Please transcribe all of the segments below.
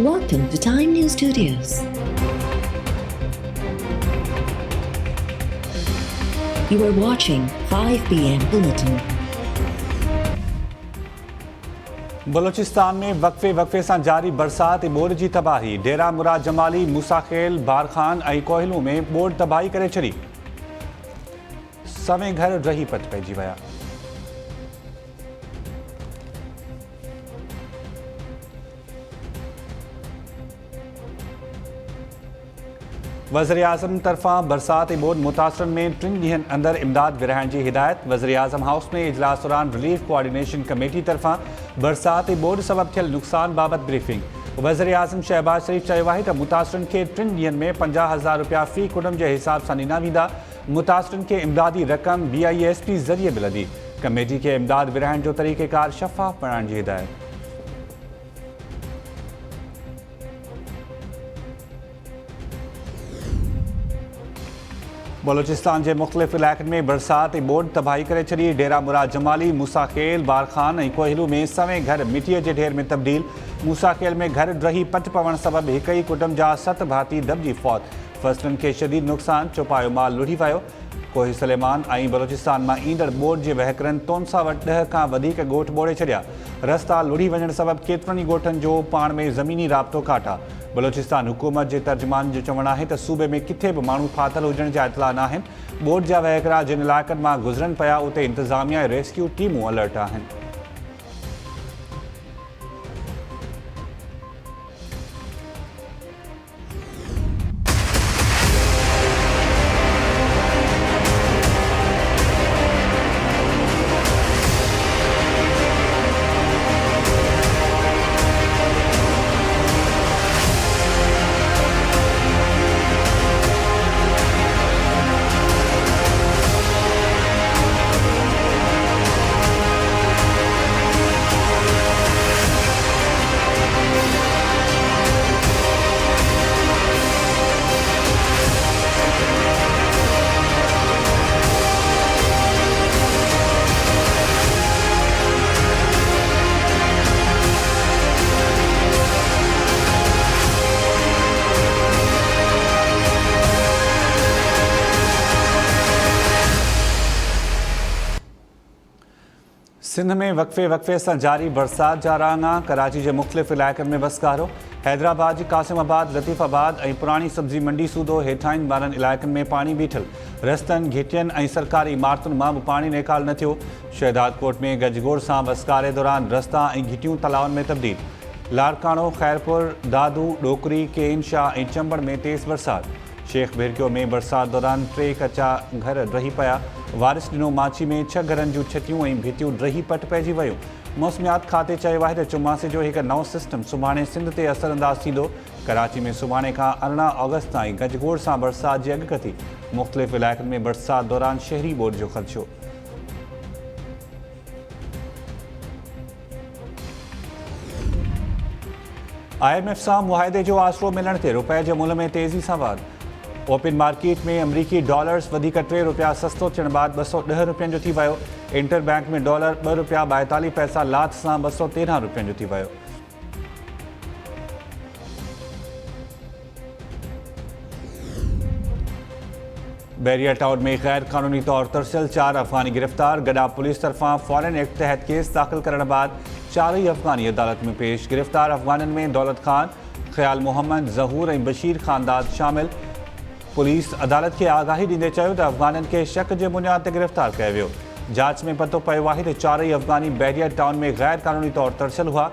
Welcome to Time News Studios. You are watching 5 p.m. Bulletin. Balochistan में वक़्फ़े सां जारी बरसात ऐं ॿोॾि जी तबाही। डेरा मुराद जमाली, मूसाखेल, बारखान ऐं कोहिलू में ॿोॾि तबाही करे छॾी। सवें घर रही पट पइजी विया। वज़ीर आज़म तरफ़ां बरसात ऐं ॿोॾि मुतासिरनि में 3 ॾींहनि अंदरि इमदाद विरहाइण जी हिदायत। वज़ीर आज़म हाउस में इजलास दौरान रिलीफ कोऑर्डिनेशन कमेटी तरफ़ां बरसात ऐं ॿोॾि सबबि थियल नुक़सान बाबति ब्रीफिंग। वज़ीर आज़म शहबाज शरीफ़ चयो आहे त मुतासिरनि खे 3 ॾींहनि में 50,000 रुपया फ़ी कुटुंब जे हिसाब सां ॾिना वेंदा। मुतासिरनि खे इमदादी रक़म BISP ज़रिए मिलंदी। कमेटी खे इमदाद विरहाइण जो तरीक़ेकार शफ़ाफ़ बणाइण जी हिदायत। बलोचिस्तान के मुख़्तलिफ़ इलाक़नि में बरसात ऐं ॿोॾि तबाही करे छॾी। डेरा मुराद जमाली, मूसाखेल, बारखान ऐं कोहिलू में सवें घर मिटीअ जे ढेर में तब्दील। मूसाखेल में घर ड्रही पट पवण सबबि हिक ई कुटुंब जा 7 भाती दॿिजी फौत। फसलनि खे शदीद नुक़सान, चौपायो माल लुढ़ी वियो। कोही सलेमान ऐं बलोचिस्तान मां ईंदड़ ॿोॾि जे वहिकरनि तोनसा वटि 10 खां वधीक ॻोठ ॿोड़े छॾिया। रस्ता लुढ़ी वञण सबबि केतिरनि ई ॻोठनि जो पाण में ज़मीनी राब्तो काटा। बलोचिस्तान हुकूमत जे तर्जुमान जो चवणु आहे त सूबे में किथे बि माण्हू फाथल हुजण जा इतला न आहिनि। ॿोॾि जा वहिकरा जिन इलाइक़नि मां गुज़रनि पिया उते इंतिज़ामिया ऐं रेस्क्यू टीमूं अलर्ट आहिनि। सिंध में वक़्फ़े सां जारी बरसात जा राङा। कराची जे मुख़्तलिफ़ इलाइक़नि में वसकारो। हैदराबाद जी कासिमाबाद, लतीफ़ाबाद ऐं पुराणी सब्ज़ी मंडी सूदो हेठाहिनि वारनि इलाइक़नि में पाणी बीठल। रस्तनि, घिटियुनि ऐं सरकारी इमारतुनि मां बि पाणी निकाल न थियो। शहदाद कोट में गजगोड़ सां वसकारे दौरान रस्ता ऐं घिटियूं तलाउनि में तब्दील। लाड़काणो, खैरपुर, दादू, डोकरी, केन शाह ऐं चंबड़ में तेज़ बरसात। शेख भिरकियो में बरसात दौरान 3 कचा घर ड्रही पिया। वारिस ॾिनो माची में 6 घरनि जूं छितियूं ऐं भितियूं ड्रही पट पइजी वियूं। मौसमियात खाते चयो आहे त चुमासे जो हिकु नओं सिस्टम सुभाणे सिंध ते असरअंदाज़ थींदो। कराची में सुभाणे खां 18 ऑगस्ट ताईं गजगोड़ सां बरसात जी अॻकथी। मुख़्तलिफ़ इलाइक़नि में बरसात दौरान शहरी ॿोॾि जो ख़दशो। IMF सां मुआहिदे जो आसरो मिलण ते रुपए जे मुल्ह में तेज़ी सां वाधि। ओपन मार्केट में अमरीकी डॉलर्स वधीक 3 रुपया सस्तो थियण बाद 210 रुपयनि जो थी वियो। इंटर बैंक में डॉलर 2 रुपया 42 पैसा लाथ सां 213 रुपयनि जो थी वियो। बैरिया टाउन में गैर कानूनी तौर तरसियल 4 अफ़गानी गिरफ़्तार। गडा पुलिस तरफ़ां फॉरेन एक्ट तहत केस दाख़िल करण बाद 4 ई अफ़गानी अदालत में पेश। गिरफ़्तार अफ़गाननि में दौलत खान, ख़याल मोहम्मद, ज़हूर ऐं बशीर खानदाद शामिल। पुलिस अदालत खे आगाही ॾींदे चयो त अफ़गाननि खे शक जे बुनियाद ते गिरफ़्तार कयो वियो। जांच में पतो पियो आहे त 4 ई अफ़गानी बैरिया टाउन में गैर कानूनी तौर तरसियल हुआ।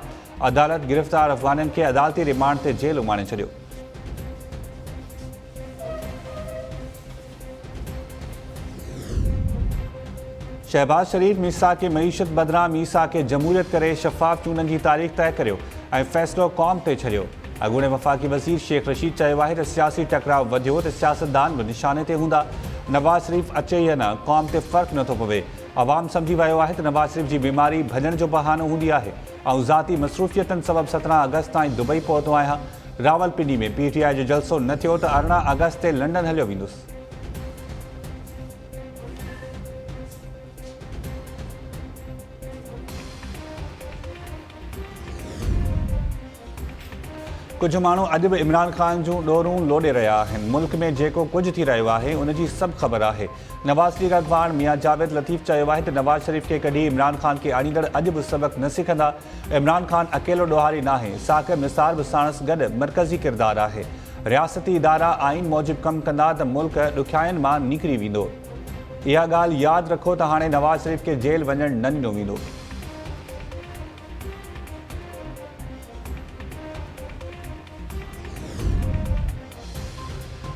अदालत गिरफ़्तार अफ़गाननि खे अदालती रिमांड ते जेल उमाणे छॾियो। शहबाज शरीफ़ मीसा के मईशत बदिरां मीसा के जमहूरियत करे शफ़ाफ़ चूंडनि जी तारीख़ तय करियो ऐं फ़ैसिलो क़ौम ते छॾियो। अॻूणे वफ़ाक़ी वज़ीर शेख रशीद चयो आहे त सियासी टकराव वधियो त सियासतदान बि निशाने ते हूंदा। नवाज़ शरीफ़ अचे या न, क़ौम ते फ़र्क़ु नथो पवे। अवाम सम्झी वियो आहे त नवाज़ शरीफ़ जी बीमारी भॼण जो बहानो हूंदी आहे ऐं ज़ाती मसरूफ़ियतनि सबबि 17 अगस्त ताईं दुबई पहुतो आहियां। रावलपिंडी में PTI जो जलसो न थियो त 18 अगस्त ते लंडन हलियो वेंदुसि। कुछ माण्हू अॼु बि इमरान ख़ान जूं ॾोरूं लोॾे रहिया आहिनि। मुल्क में जेको कुझु थी रहियो आहे उन जी सभु ख़बर आहे। नवाज़ लीग अॻवान मियां जावेद लतीफ़ चयो आहे त नवाज़ शरीफ़ खे कॾहिं इमरान ख़ान खे आणींदड़ अॼु बि सबक़ न सिखंदा। इमरान ख़ान अकेलो ॾोहारी नाहे, साक़िब निसार बि साणुसि गॾु मरकज़ी किरदारु आहे। रियासती इदारा आइन मूजिबि कमु कंदा त मुल्क ॾुखियाईनि मां निकिरी वेंदो। इहा ॻाल्हि यादि रखो त हाणे नवाज़ शरीफ़ खे जेल वञणु न ॾिनो वेंदो।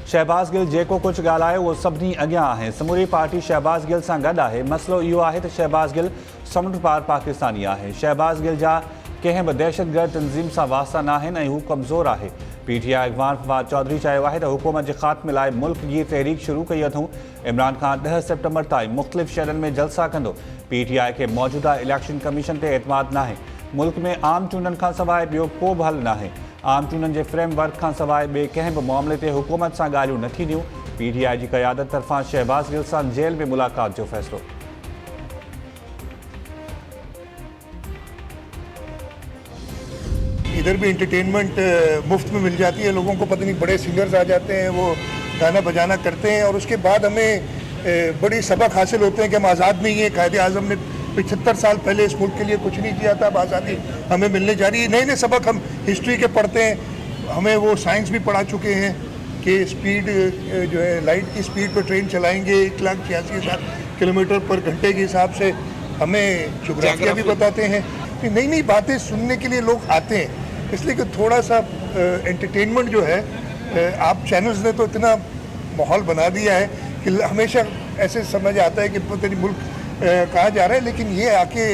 शहबाज़ गिल जेको कुझु ॻाल्हायो उहो सभिनी अॻियां आहे। समूरी पार्टी शहबाज़ गिल सां गॾु आहे। मसइलो इहो आहे त शहबाज़ गिल समुंड पार पाकिस्तानी आहे। शहबाज़ गिल जा कंहिं बि दहशतगर्द तंज़ीम सां वास्ता न आहिनि ऐं हू कमज़ोर आहे। पीटीआई अॻवान फवाद चौधरी चयो आहे त हुकूमत जे ख़ात्मे लाइ मुल्क जी तहरीक शुरू कई अथऊं। इमरान ख़ान 10 सेप्टेम्बर ताईं मुख़्तलिफ़ शहरनि में जलसा कंदो। पीटीआई खे मौजूदा इलेक्शन कमीशन ते एतमाद नाहे। मुल्क में आम चूंडनि खां सवाइ ॿियो को बि हल नाहे। आम चूंडनि जे फ्रेमवर्क खां सवाइ ॿिए कंहिं बि मामले ते हुकूमत सां ॻाल्हियूं न थींदियूं। पीटीआई जी क़यादत तरफ़ां शहबाज़ गिल सां जेल में मुलाक़ात जो फ़ैसिलो। इधर भी एंटरटेनमेंट मुफ्त में मिल जाती है लोगों को। पता नहीं बड़े सिंगर्स आ जाते हैं, वो गाना बजाना करते हैं और उसके बाद हमें बड़ी सबक हासिल होते हैं कि हम आज़ाद नहीं है। कायदे आज़म ने 75 साल पहले इस मुल्क के लिए कुछ नहीं किया था। अब आज़ादी हमें मिलने जा रही है। नए नए सबक हम हिस्ट्री के पढ़ते हैं। हमें वो साइंस भी पढ़ा चुके हैं कि स्पीड जो है लाइट की स्पीड पर ट्रेन चलाएंगे 1,86,000 किलोमीटर पर घंटे के हिसाब से। हमें ज्योग्राफिया भी बताते हैं कि नई नई बातें सुनने के लिए लोग आते हैं। इसलिए कि थोड़ा सा एंटरटेनमेंट जो है आप चैनल्स ने तो इतना माहौल बना दिया है कि हमेशा ऐसे समझ आता है कि पता नहीं मुल्क कहाँ जा रहा है। लेकिन ये आके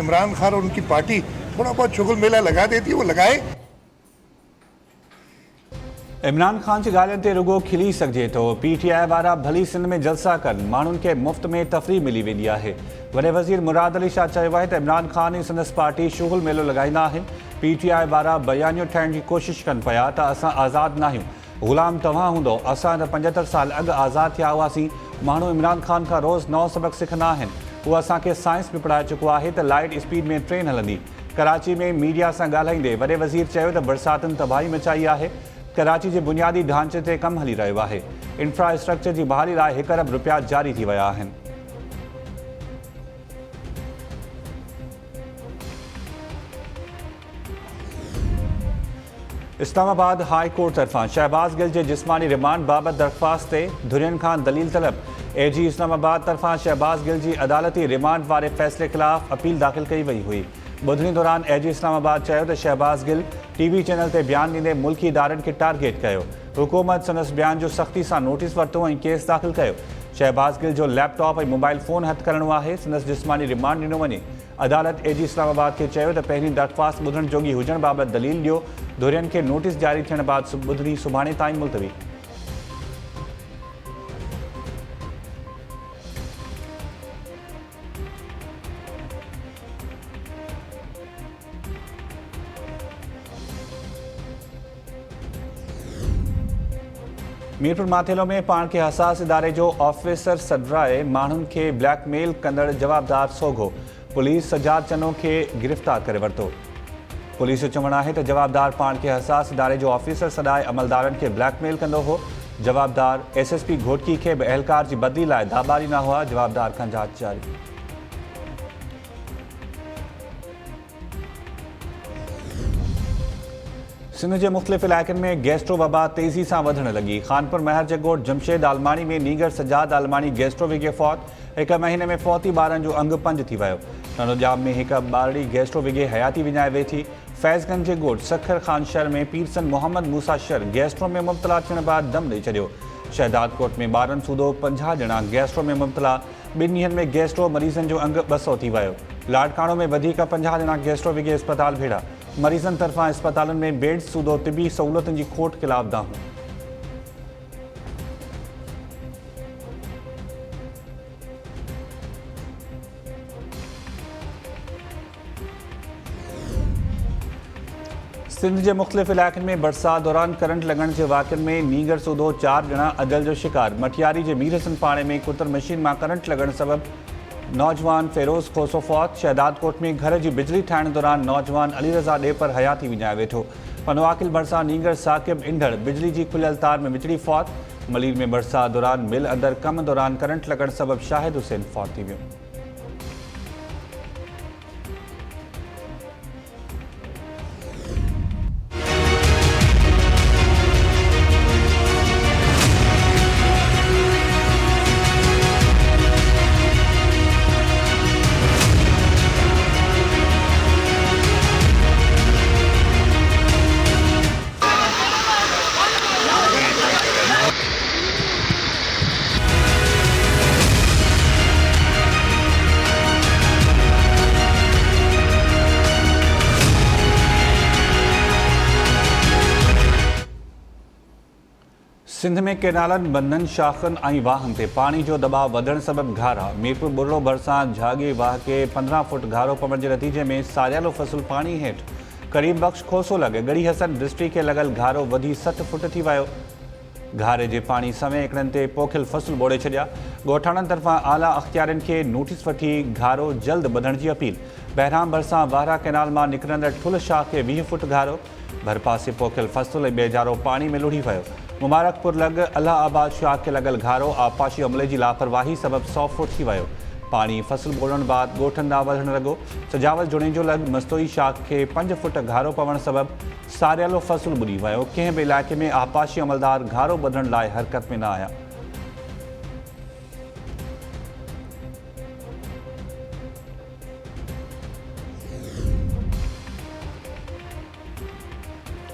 इमरान खान और उनकी पार्टी थोड़ा बहुत शुगल मेला लगा देती है, वो लगाए। इमरान ख़ान जी ॻाल्हियुनि ते रुगो खिली सघिजे थो। पीटीआई वारा भली सिंध में जलसा कनि, माण्हुनि खे मुफ़्त में तफ़री मिली वेंदी आहे। वॾे वज़ीर मुराद अली शाह चयो आहे त इमरान ख़ान ऐं संदसि पार्टी शुगल मेलो लॻाईंदा आहिनि। पीटीआई वारा बयानियो ठाहिण जी कोशिशि कनि पिया त असां आज़ादु न आहियूं, ग़ुलाम तव्हां हूंदो। असां त 75 साल अॻु आज़ादु थिया हुआसीं। माण्हू इमरान ख़ान खां रोज़ नओं सबक़ सिखंदा आहिनि। उहो असांखे साइंस बि पढ़ाए चुको आहे त लाइट स्पीड में ट्रेन हलंदी। कराची में मीडिया सां ॻाल्हाईंदे वॾे वज़ीर चयो त बरसातुनि तबाही मचाई आहे। कराची जे बुनियादी ढांचे ते कमु हली रहियो आहे। इंफ्रास्ट्रक्चर जी बहाली लाइ 1 अरब रुपया जारी थी विया आहिनि। इस्लामाबाद हाई कोर्ट तरफ़ां शहबाज़ गिल जे जिस्मानी रिमांड बाबति दरख़्वास्त ते धुरियन खां दलील तलब। एजी इस्लामाबाद तरफ़ां शहबाज़ गिल जी अदालती रिमांड वारे फ़ैसिले ख़िलाफ़ अपील दाख़िल कई वई हुई। ॿुधणी दौरान एजी इस्लामाबाद चयो त शहबाज़ गिल टीवी चैनल ते बयानु ॾींदे मुल्की इदारनि खे टारगेट कयो। हुकूमत संदसि बयान जो सख़्ती सां नोटिस वरितो ऐं केस दाख़िल कयो। शहबाज़ गिल जो लैपटॉप ऐं मोबाइल फ़ोन हथु करणो आहे। संदसि जिस्मानी रिमांड ॾिनो वञे। अदालत एजी इस्लामाबाद खे चयो त पहिरीं दरख़्वास्त ॿुधण जोगी हुजण बाबति दलील ॾियो। धुरियन खे नोटिस जारी थियण बैदि ॿुधणी सुभाणे ताईं मुलतवी। मीरपुर माथेलो में पाण खे हसास इदारे जो ऑफिसर सडराए माण्हुनि खे ब्लैकमेल कंदड़ जवाबदार सोघो। पुलिस सजाद चनो खे गिरफ़्तार करे वरितो। पुलिस जो चवणु आहे त जवाबदार पाण खे हसास इदारे जो ऑफिसर सॾाए अमलदारनि खे ब्लैकमेल कंदो हो। जवाबदार एसएसपी घोटकी खे बि अहलकार जी बदली लाइ दाबारी न हुआ। जवाबदार खां जांच जारी। सिंध जे मुख़्तलिफ़ इलाइक़नि में गैस्ट्रो वबा तेज़ी सां वधणु लॻी। खानपुर महर जे ॻोठ जमशेद आलमाणी में नीगर सजाद आलमाणी गैस्ट्रो विघे फौत। 1 महीने में फौती ॿारनि जो अंग 5 थी वियो। नंदोजाम में हिकु ॿारड़ी गैस्ट्रो विघे हयाती विञाए वेठी। फैज़गंज जे ॻोठ सखर ख़ान शहर में पीरसन मोहम्मद मूसा शर गैस्ट्रो में मुब्तला थियण बैदि दम ॾेई छॾियो। शहदाद कोट में ॿारनि सूदो 50 ॼणा गैस्ट्रो में मुब्तला। 2 ॾींहनि में गैस्ट्रो मरीज़नि जो अंग 200 थी वियो। लाड़काणो में वधीक 50 ॼणा गैस्ट्रो विघे अस्पताल भेड़ा। मरीज़नि तरफ़ां अस्पतालनि में बेड सूदो तिबी सहूलियतुनि जी खोट ख़िलाफ़ दाहूं। सिंध जे मुख़्तलिफ़ इलाइक़नि में बरसाति दौरान करंट लॻण जे वाक़िअनि में नीगर सूदो 4 ॼणा अदल जो शिकार। मठियारी जे मीर हसन पाणे में कुतर मशीन मां करंट लॻण सबबि नौजवान फेरोज़ खोसो फौत। शहदादकोट में घर की बिजली ठाहिण दौरान नौजवान अली रज़ा डे पर हयाती विञाए वेठो। पनवाकिल भरिसां नींगर साकिब इंढड़ बिजली की खुलियल तार में विचड़ी फौत। मलीर में बरसात दौरान मिल अंदर कम दौरान करंट लगण सबब शाहिद हुसैन फौत थी वियो। सिंध में केनालन बंधन शाखन ऐं वाहन ते पानी जो दबाव वधण सबब घारा। मीरपुर बुर्रो भरिसां झागी वाह के 15 फुट घारो पवण के नतीजे में सारियालो फसल पानी हेठ। करीम बख्श खोसो लगे गढ़ी हसन डिस्ट्रिक्ट के लगल घारो वधी 60 फुट थी वियो। घारे जे पानी समय एकड़न ते पोखियल फसल बोड़े छॾिया। ॻोठाणनि तरफ़ां आला अख़्तियारनि खे नोटिस वठी घारो जल्द बधण की अपील। बहराम भरिसां वाहरा केनाल मां निकिरंदड़ ठुल शाह के 20 फुट घारो। भर पासे पोखियल फसल ऐं बेजारो पानी में लुढ़ी वियो। मुबारकपुर लग अलाहाबाद शाह के लगल घारो आबपाशी अमले की लापरवाही सबब 100 फुट थी वियो। पानी फसल बोड़ण बाद ॻोठनि ॾांहुं वधण लॻो। सजावल जुणेजो लग मस्तोई शाख के 5 फुट घारो पवण सबब सारियालो फसल ॿुॾी वियो। कंहिं बि इलाइक़े में आबपाशी अमलदार घारो ॿधण लाइ हरकत में न आया।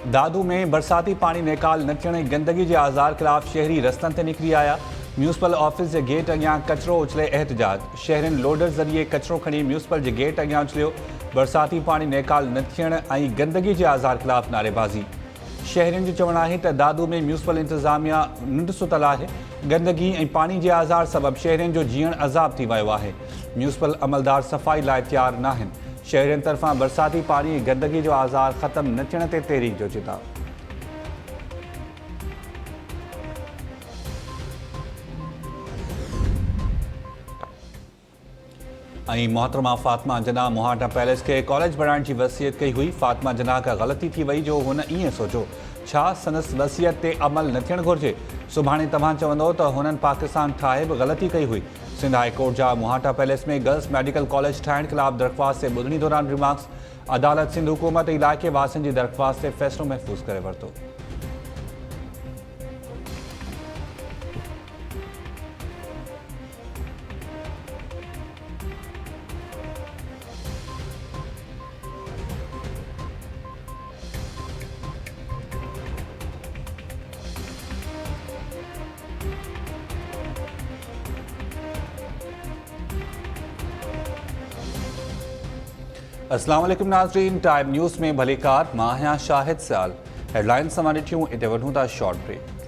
दादू में बरसाती पानी निकाल न थियण गंदगी के आज़ार खिलाफ शहरी रस्तन ते निकरी आया। म्यूनसिपल ऑफिस के गेट अॻियां कचरो उछले एहतजाज। शहरनि लोडर ज़रिए कचरो खणी म्यूनसिपल के गेट अॻियां उछलियो। बरसाती पानी निकाल न थियण ऐं गंदगी के आज़ार खिलाफ नारेबाज़ी। शहरनि जो चवणु आहे त दादू में म्यूनसिपल इंतज़ामिया निंड सुतल आहे। गंदगी ऐं पानी के आज़ार सबब शहरनि जो जीअण अज़ाब थी वियो आहे। म्यूनसिपल अमलदार सफ़ाई लाइ तैयार न आहिनि। शहरनि तरफ़ां बरसाती पानी गंदगी जो आज़ार ख़त्म न थियण ते तहरीक जो चिताब। ऐं मोहतरमा फातिमा जना मोहाटा पैलेस के कॉलेज बढ़ाइण की वसीयत कई हुई। फातिमा जना का ग़लती थी वई जो हुन ईअं सोचो। छा संदसि वसीयत ते अमल न थियणु घुरिजे? सुभाणे तव्हां चवंदो त हुननि पाकिस्तान ठाहे बि ग़लती कई हुई। सिंध हाई कोर्ट जा मोहाटा पैलेस में गर्ल्स मेडिकल कॉलेज ठाहिण खिलाफ दरख़्वास्त से ॿुधणी दौरान रिमार्क्स। अदालत सिंध हुकूमत इलाइक़े वासियुनि जी दरख़्वास्त से फ़ैसिलो महफ़ूज़ करे वरितो। अस्सलाम वालेकुम नाज़रीन, टाइम न्यूज़ में भलीकार मां आहियां शाहिद सियाल। हेडलाइंस सां ॾिठियूं, इते वठूं था शॉर्ट ब्रेक।